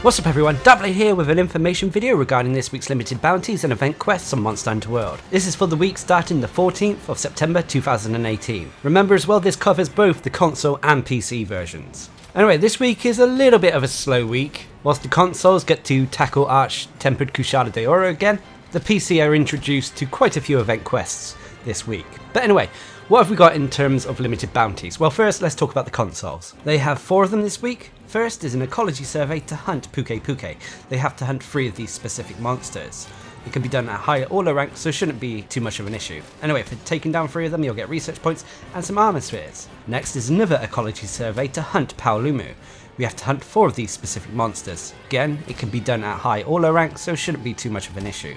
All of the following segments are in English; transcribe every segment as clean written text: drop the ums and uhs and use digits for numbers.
What's up everyone, Darcblade here with an information video regarding this week's limited bounties and event quests on Monster Hunter World. This is for the week starting the 14th of September 2018. Remember as well, this covers both the console and PC versions. Anyway, this week is a little bit of a slow week. Whilst the consoles get to tackle Arch-Tempered Kushala de Oro again, the PC are introduced to quite a few event quests this week. But anyway, what have we got in terms of limited bounties? Well, first let's talk about the consoles. They have 4 of them this week. First is an ecology survey to hunt Puke Puke. They have to hunt 3 of these specific monsters. It can be done at higher or low rank, so shouldn't be too much of an issue. Anyway, for taking down 3 of them, you'll get research points and some armor spheres. Next is another ecology survey to hunt Paolumu. We have to hunt 4 of these specific monsters. Again, it can be done at high or low rank, so shouldn't be too much of an issue.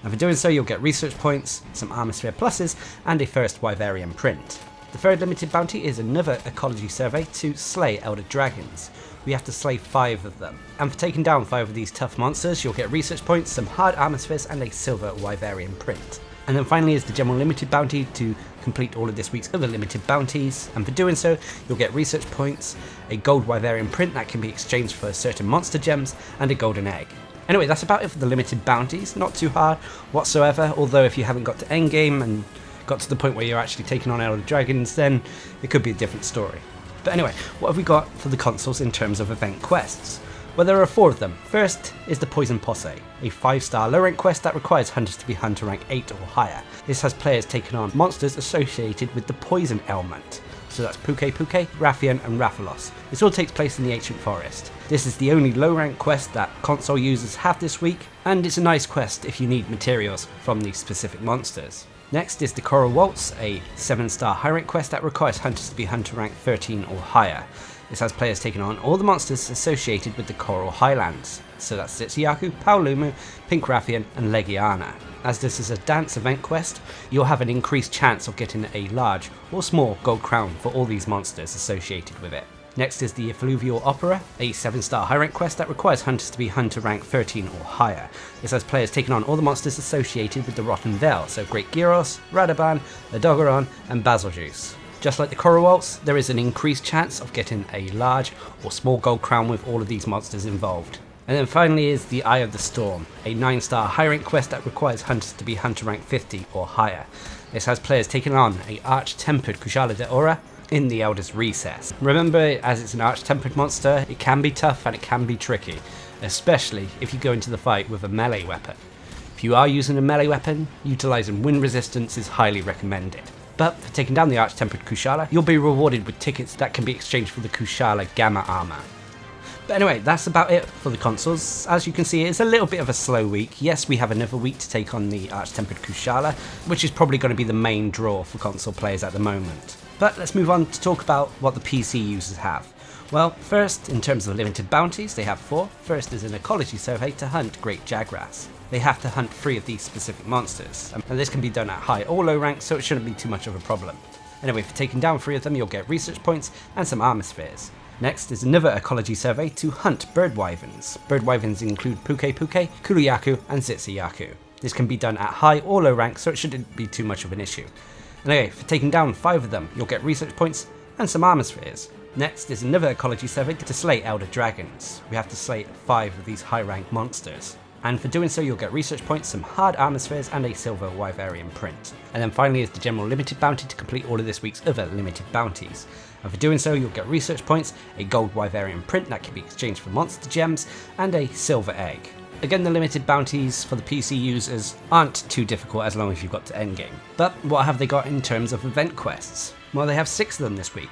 And for doing so, you'll get research points, some armor sphere pluses, and a first Wyverian print. The third limited bounty is another ecology survey to slay Elder Dragons. We have to slay 5 of them. And for taking down 5 of these tough monsters, you'll get research points, some hard armor spheres, and a silver Wyverian print. And then finally is the general limited bounty to complete all of this week's other limited bounties. And for doing so, you'll get research points, a gold Wyverian print that can be exchanged for certain monster gems, and a golden egg. Anyway, that's about it for the limited bounties. Not too hard whatsoever, although if you haven't got to endgame and got to the point where you're actually taking on Elder Dragons, then it could be a different story. But anyway, what have we got for the consoles in terms of event quests? Well, there are 4 of them. First is the Poison Posse, a 5-star low rank quest that requires hunters to be hunter rank 8 or higher. This has players taking on monsters associated with the poison element. So that's Puke Puke, Rathian and Rathalos. This all takes place in the Ancient Forest. This is the only low rank quest that console users have this week, and it's a nice quest if you need materials from these specific monsters. Next is the Coral Waltz, a 7-star high rank quest that requires hunters to be hunter rank 13 or higher. This has players taking on all the monsters associated with the Coral Highlands. So that's Zitsuyaku, Paolumu, Pink Rathian and Legiana. As this is a dance event quest, you'll have an increased chance of getting a large or small gold crown for all these monsters associated with it. Next is the Effluvial Opera, a 7-star high rank quest that requires hunters to be hunter rank 13 or higher. This has players taking on all the monsters associated with the Rotten Veil, so Great Gyros, Radaban, Ladogaron and Basiljuice. Just like the Coral Waltz, there is an increased chance of getting a large or small gold crown with all of these monsters involved. And then finally is the Eye of the Storm, a 9-star high rank quest that requires hunters to be hunter rank 50 or higher. This has players taking on a Arch-Tempered Kushala de Oro in the Elder's Recess. Remember, as it's an Arch-Tempered monster, it can be tough and it can be tricky, especially if you go into the fight with a melee weapon. If you are using a melee weapon, utilising wind resistance is highly recommended. But for taking down the Arch-Tempered Kushala, you'll be rewarded with tickets that can be exchanged for the Kushala Gamma armor. But anyway, that's about it for the consoles. As you can see, it's a little bit of a slow week. Yes, we have another week to take on the Arch-Tempered Kushala, which is probably going to be the main draw for console players at the moment. But let's move on to talk about what the PC users have. Well, first, in terms of limited bounties, they have 4. First is an ecology survey to hunt Great Jagras. They have to hunt 3 of these specific monsters, and this can be done at high or low rank, so it shouldn't be too much of a problem. Anyway, for taking down 3 of them, you'll get research points and some armor spheres. Next is another ecology survey to hunt bird wyverns. Bird wyverns include Puke Puke, Kuruyaku and Zitsuyaku. This can be done at high or low rank, so it shouldn't be too much of an issue. Anyway, for taking down 5 of them, you'll get research points and some armor spheres. Next is another ecology survey to slay Elder Dragons. We have to slay 5 of these high rank monsters. And for doing so, you'll get research points, some hard armor spheres and a silver Wyverian print. And then finally is the general limited bounty to complete all of this week's other limited bounties. And for doing so, you'll get research points, a gold Wyverian print that can be exchanged for monster gems, and a silver egg. Again, the limited bounties for the PC users aren't too difficult as long as you've got to endgame. But what have they got in terms of event quests? Well, they have 6 of them this week.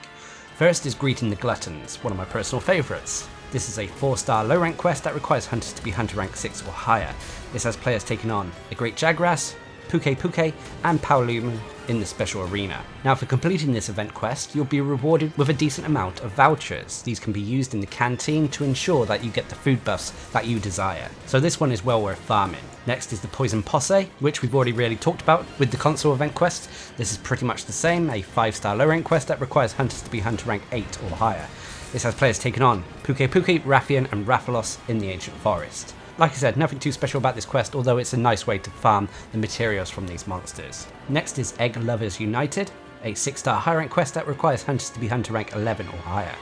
First is Greeting the Gluttons, one of my personal favourites. This is a 4-star low rank quest that requires hunters to be hunter rank 6 or higher. This has players taking on a Great Jagras, Puke Puke and Paolumu in the special arena. Now, for completing this event quest, you'll be rewarded with a decent amount of vouchers. These can be used in the canteen to ensure that you get the food buffs that you desire. So this one is well worth farming. Next is the Poison Posse, which we've already really talked about with the console event quest. This is pretty much the same, a 5-star low rank quest that requires hunters to be hunter rank 8 or higher. This has players taking on Puke Puke, Rathian and Rathalos in the Ancient Forest. Like I said, nothing too special about this quest, although it's a nice way to farm the materials from these monsters. Next is Egg Lovers United. a 6-star high rank quest that requires hunters to be hunter rank 11 or higher.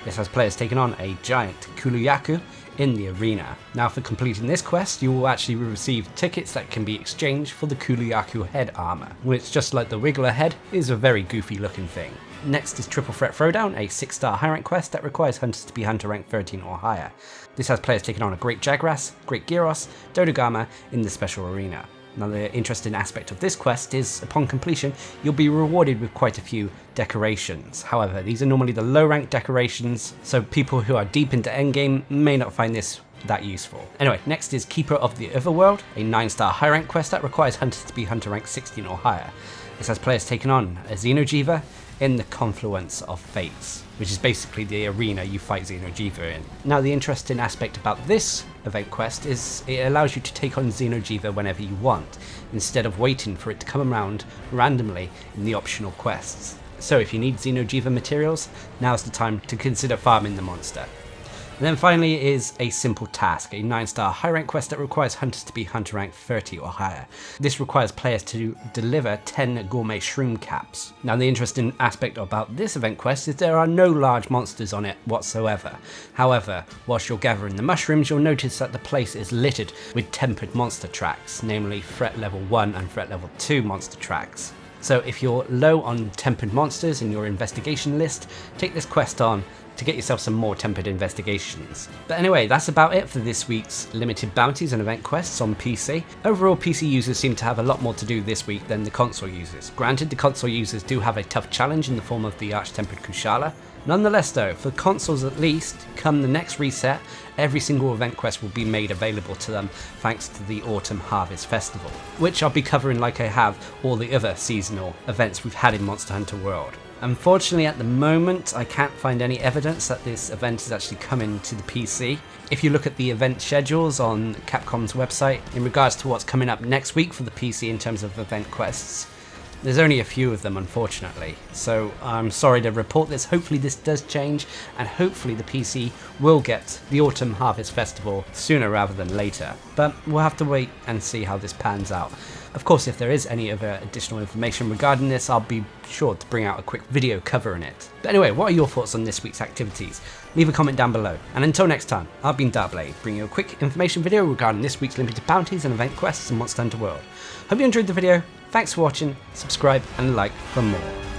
This has players taking on a giant Kuluyaku in the arena. Now for completing this quest, you will actually receive tickets that can be exchanged for the Kuluyaku head armor, which just like the Wiggler head is a very goofy looking thing. Next is Triple Threat Throwdown, a 6-star high rank quest that requires hunters to be hunter rank 13 or higher. This has players taking on a Great Jagras, Great Gyros, Dodogama in the special arena. Another interesting aspect of this quest is, upon completion, you'll be rewarded with quite a few decorations. However, these are normally the low rank decorations, so people who are deep into endgame may not find this that useful. Anyway, next is Keeper of the Otherworld, a 9-star high rank quest that requires hunters to be hunter rank 16 or higher. This has players taking on a Xeno'jiiva in the Confluence of Fates, which is basically the arena you fight Xeno'jiiva in. Now the interesting aspect about this event quest is it allows you to take on Xeno'jiiva whenever you want, instead of waiting for it to come around randomly in the optional quests. So if you need Xeno'jiiva materials, now's the time to consider farming the monster. And then finally is a simple task, a 9-star high rank quest that requires hunters to be hunter rank 30 or higher. This requires players to deliver 10 gourmet shroom caps. Now the interesting aspect about this event quest is there are no large monsters on it whatsoever. However, whilst you're gathering the mushrooms, you'll notice that the place is littered with tempered monster tracks, namely threat level 1 and threat level 2 monster tracks. So if you're low on tempered monsters in your investigation list, take this quest on to get yourself some more tempered investigations. But anyway, that's about it for this week's limited bounties and event quests on PC. Overall, PC users seem to have a lot more to do this week than the console users. Granted, the console users do have a tough challenge in the form of the Arch-Tempered Kushala. Nonetheless though, for consoles at least, come the next reset, every single event quest will be made available to them thanks to the Autumn Harvest Festival, which I'll be covering like I have all the other seasonal events we've had in Monster Hunter World. Unfortunately at the moment I can't find any evidence that this event is actually coming to the PC. If you look at the event schedules on Capcom's website in regards to what's coming up next week for the PC in terms of event quests, there's only a few of them unfortunately, so I'm sorry to report this. Hopefully this does change and hopefully the PC will get the Autumn Harvest Festival sooner rather than later, but we'll have to wait and see how this pans out. Of course, if there is any other additional information regarding this, I'll be sure to bring out a quick video covering it. But anyway, what are your thoughts on this week's activities? Leave a comment down below. And until next time, I've been Darcblade, bringing you a quick information video regarding this week's limited bounties and event quests in Monster Hunter World. Hope you enjoyed the video, thanks for watching, subscribe and like for more.